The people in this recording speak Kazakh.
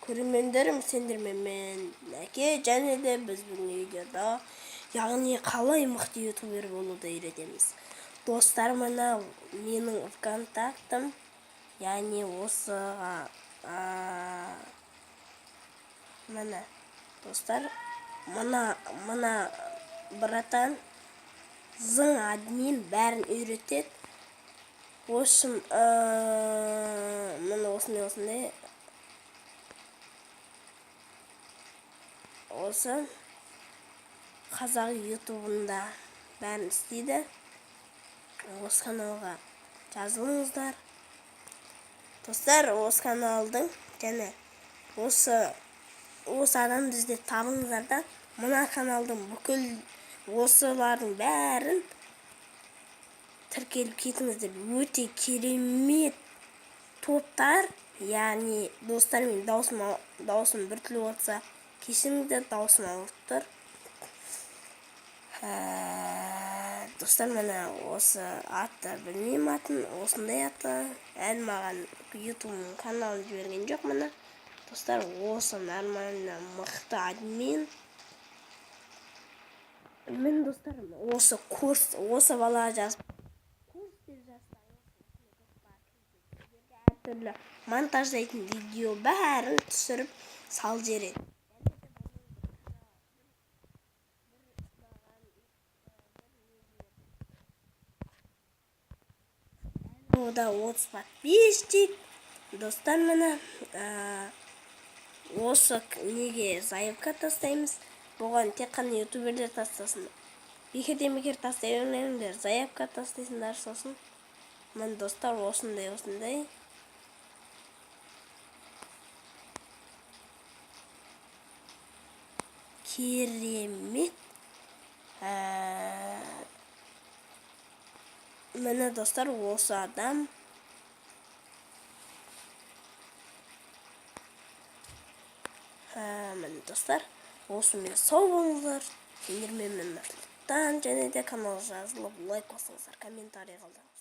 көрермендерім, сендермен Нәке, және де біз бүгінгі видеода яғни қалай мықты ютубер болуды үйретеміз. Достар, мына менің ВКонтактым, яғни осыға мына достар, мына братан зың админ бәрін үйретеді. Осым, мына осындай осы қазақ ютубында бәрін істейді. Осы каналға жазылыңыздар. Достар, осы каналдың және осы адамды іздеп табыңыздар да, мына каналдың бүкіл осылардың бәрін тіркеліп кетіңіздер. Өте керемет топтар, яғни достар, мен даусым біртүрлі болса кешіріңіздер, даусым ауырып тұр. Достар, мына осы атты білмеймін, атын осындай аты, әлі маған ютубының каналын жіберген жоқ. Мына достар, осы нормально мықты админ. Мен достар, осы балаға жазып әртүрлі монтаждайтын видео бәрін түсіріп сал жереді. Ода 30 подписчик. Достар, мына осы неге заявка тастаймыз. Бұған тек қана ютуберлер тастасын. Бекер тастай бермеңдер, заявка тастайсыңдар сосын. Мына достар, осындай. Керемет. Міне достар, осы адам. Міне достар, осымен сау болыңыздар. Сендермен мен Нұрсұлтан, және де каналға жазылып лайк басыңыздар, комментарий қалдырыңыздар.